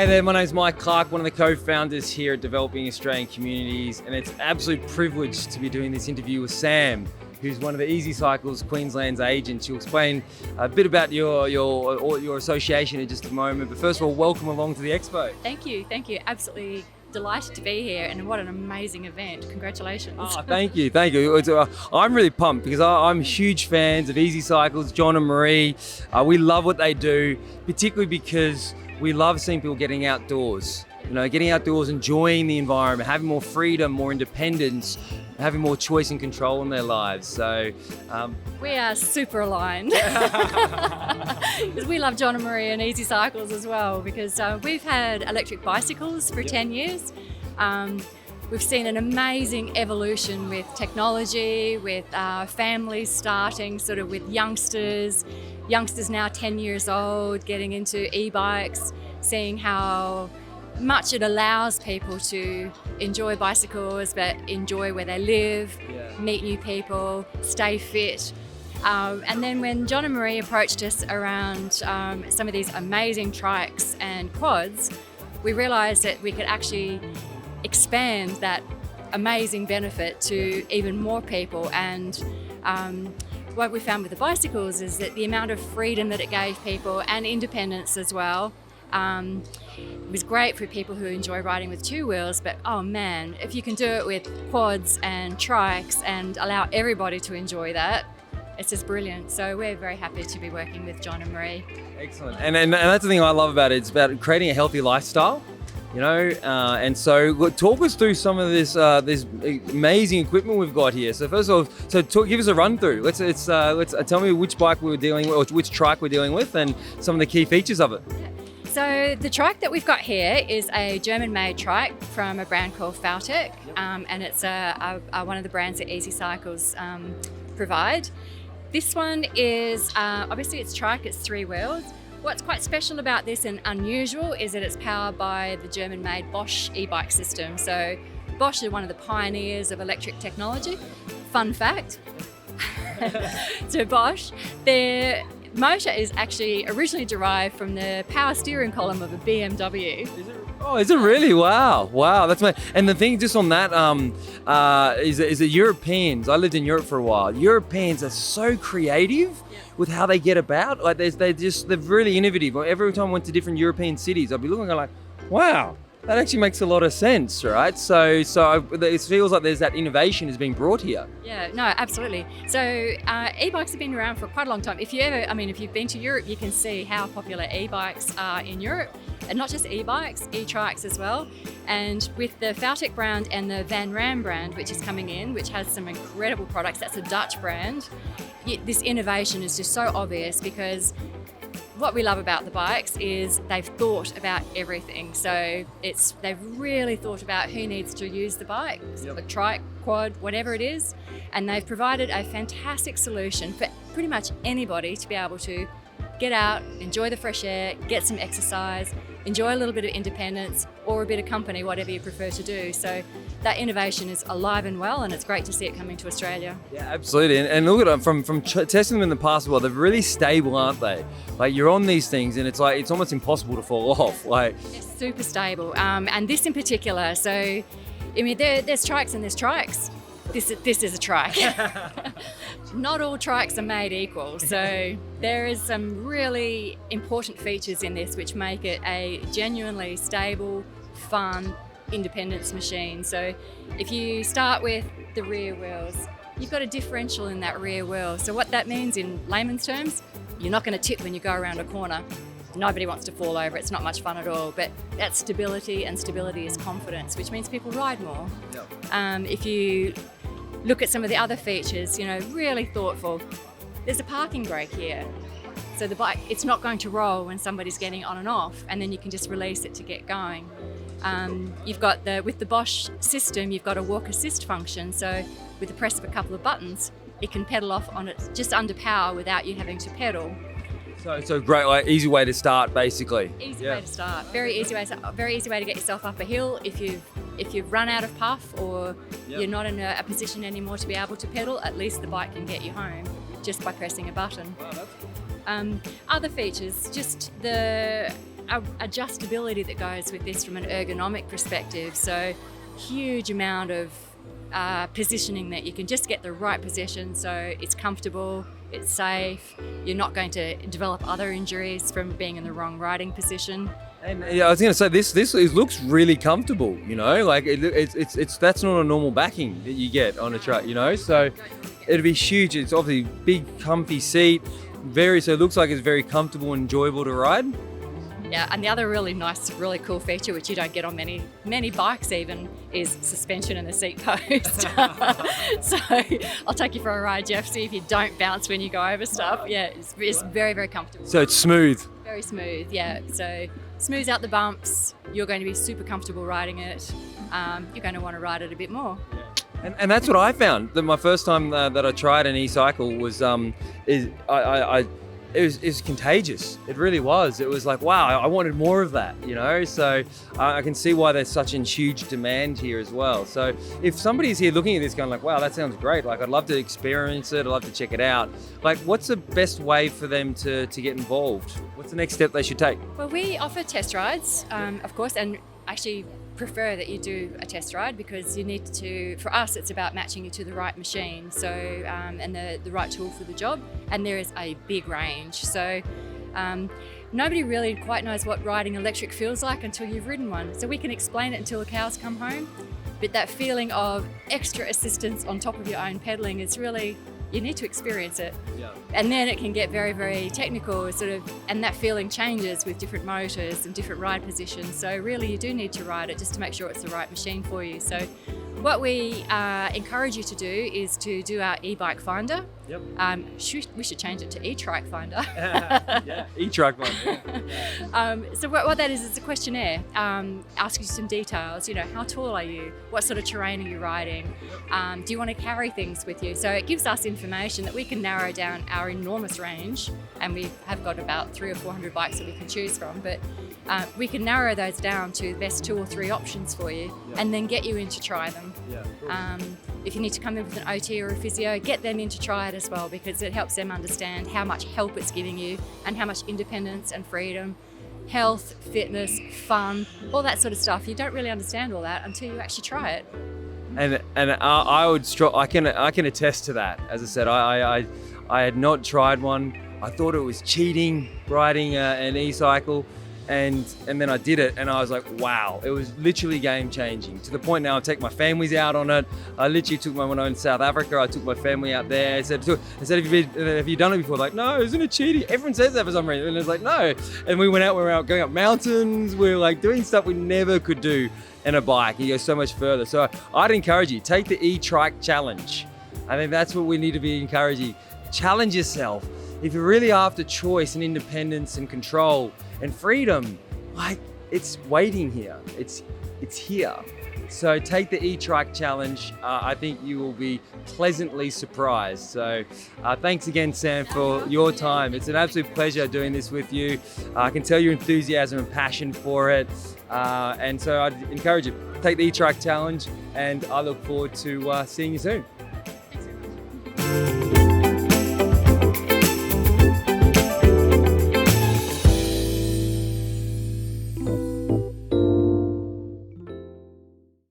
Hey there, my name's Mike Clark, one of the co-founders here at Developing Australian Communities, and it's an absolute privilege to be doing this interview with Sam, who's one of the Easy Cycles Queensland's agents. She'll explain a bit about your association in just a moment, but first of all, welcome along to the Expo. Thank you. Absolutely delighted to be here, and what an amazing event. Congratulations. Thank you. I'm really pumped because I'm huge fans of Easy Cycles, John and Marie. We love what they do, particularly because we love seeing people getting outdoors, getting outdoors, enjoying the environment, having more freedom, more independence, having more choice and control in their lives. So we are super aligned. Because we love John and Marie and Easy Cycles as well, because we've had electric bicycles for 10 years. We've seen an amazing evolution with technology, with families starting sort of with youngsters now 10 years old, getting into e-bikes, seeing how much it allows people to enjoy bicycles, but enjoy where they live, meet new people, stay fit. And then when John and Marie approached us around some of these amazing trikes and quads, we realised that we could actually expand that amazing benefit to even more people. And what we found with the bicycles is that the amount of freedom that it gave people, and independence as well, it was great for people who enjoy riding with two wheels, but oh man, if you can do it with quads and trikes and allow everybody to enjoy that, it's just brilliant. So we're very happy to be working with John and Marie. Excellent. And that's the thing I love about it. It's about creating a healthy lifestyle. And so talk us through some of this amazing equipment we've got here. So first of all, give us a run through. Let's tell me which bike we were dealing with, or which trike we're dealing with, and some of the key features of it. So the trike that we've got here is a German-made trike from a brand called Faltec, and it's one of the brands that Easy Cycles provide. This one is obviously it's trike. It's 3 wheels. What's quite special about this and unusual is that it's powered by the German-made Bosch e-bike system. So Bosch are one of the pioneers of electric technology. Fun fact, so Bosch, their motor is actually originally derived from the power steering column of a BMW. Is it really? Wow, that's my. And the thing just on that is that Europeans, I lived in Europe for a while, Europeans are so creative with how they get about. Like they're really innovative. Every time I went to different European cities, I'd be looking like, wow, that actually makes a lot of sense, right? So it feels like there's that innovation is being brought here. Yeah, no, absolutely. So e-bikes have been around for quite a long time. If you've been to Europe, you can see how popular e-bikes are in Europe. And not just e-bikes, e-trikes as well. And with the Faltec brand and the Van Ram brand, which is coming in, which has some incredible products, that's a Dutch brand, this innovation is just so obvious, because what we love about the bikes is they've thought about everything. So they've really thought about who needs to use the bike, a trike, quad, whatever it is. And they've provided a fantastic solution for pretty much anybody to be able to get out, enjoy the fresh air, get some exercise, enjoy a little bit of independence or a bit of company, whatever you prefer to do. So that innovation is alive and well, and it's great to see it coming to Australia. Yeah, absolutely. And look at them, from testing them in the past, they're really stable, aren't they? Like, you're on these things and it's almost impossible to fall off. Like, it's super stable. And this in particular, so I mean, there's trikes and there's trikes. This is a trike. Not all trikes are made equal, so there is some really important features in this which make it a genuinely stable, fun, independence machine. So if you start with the rear wheels, you've got a differential in that rear wheel. So what that means in layman's terms, you're not going to tip when you go around a corner. Nobody wants to fall over, it's not much fun at all, but that's stability, and stability is confidence, which means people ride more. If you look at some of the other features, really thoughtful. There's a parking brake here. So the bike, it's not going to roll when somebody's getting on and off, and then you can just release it to get going. You've got with the Bosch system, you've got a walk assist function. So with the press of a couple of buttons, it can pedal off on it just under power without you having to pedal. So great, like easy way to start, basically. Easy way to start. Very easy way to get yourself up a hill if you've run out of puff, or you're not in a position anymore to be able to pedal. At least the bike can get you home just by pressing a button. Other features, just the adjustability that goes with this from an ergonomic perspective. So huge amount of positioning that you can just get the right position so it's comfortable, it's safe, you're not going to develop other injuries from being in the wrong riding position. And I was going to say, this looks really comfortable, you know, like it's that's not a normal backing that you get on a truck, you know, so it'd be huge. It's obviously big, comfy seat, so it looks like it's very comfortable and enjoyable to ride. Yeah, and the other really nice, really cool feature, which you don't get on many bikes even, is suspension in the seat post. So I'll take you for a ride, Jeff, see if you don't bounce when you go over stuff. Yeah, it's very, very comfortable. So it's smooth. Very smooth, yeah. So smooths out the bumps. You're going to be super comfortable riding it. You're going to want to ride it a bit more. And that's what I found. That my first time that I tried an e-cycle was it was contagious. It really was. It was like, wow, I wanted more of that, you know? So I can see why there's such a huge demand here as well. So if somebody's here looking at this going like, wow, that sounds great. Like, I'd love to experience it. I'd love to check it out. Like, what's the best way for them to get involved? What's the next step they should take? Well, we offer test rides, of course, and actually prefer that you do a test ride, because you need to, for us, it's about matching you to the right machine, so and the right tool for the job, and there is a big range. So nobody really quite knows what riding electric feels like until you've ridden one. So we can explain it until the cows come home, but that feeling of extra assistance on top of your own pedaling is really, you need to experience it. Yeah. And then it can get very, very technical, sort of, and that feeling changes with different motors and different ride positions. So really you do need to ride it just to make sure it's the right machine for you. So what we encourage you to do is to do our e-bike finder. Yep. We should change it to e-trike finder. Yeah, e-trike finder. Yeah. So what that is a questionnaire. Ask you some details, you know, how tall are you? What sort of terrain are you riding? Do you want to carry things with you? So it gives us information that we can narrow down our enormous range, and we have got about 300 or 400 bikes that we can choose from, but we can narrow those down to the best 2 or 3 options for you, and then get you in to try them. Yeah, if you need to come in with an OT or a physio, get them in to try it as well, because it helps them understand how much help it's giving you and how much independence and freedom, health, fitness, fun, all that sort of stuff. You don't really understand all that until you actually try it. And I can attest to that. As I said, I had not tried one. I thought it was cheating riding an e-cycle. And then I did it, and I was like, wow, it was literally game changing, to the point now I take my families out on it. I literally took when I was in South Africa, I took my family out there. I said, have you done it before? Like, no, isn't it cheating? Everyone says that for some reason. And it's like, no. And we were out going up mountains. We were like doing stuff we never could do in a bike. You go so much further. So I'd encourage you, take the e-trike challenge. I think that's what we need to be encouraging. Challenge yourself. If you're really after choice and independence and control and freedom, like, it's waiting here. It's here. So take the e-trike challenge. I think you will be pleasantly surprised. So thanks again, Sam, for your time. It's an absolute pleasure doing this with you. I can tell your enthusiasm and passion for it. And so I'd encourage you, take the e-trike challenge, and I look forward to seeing you soon.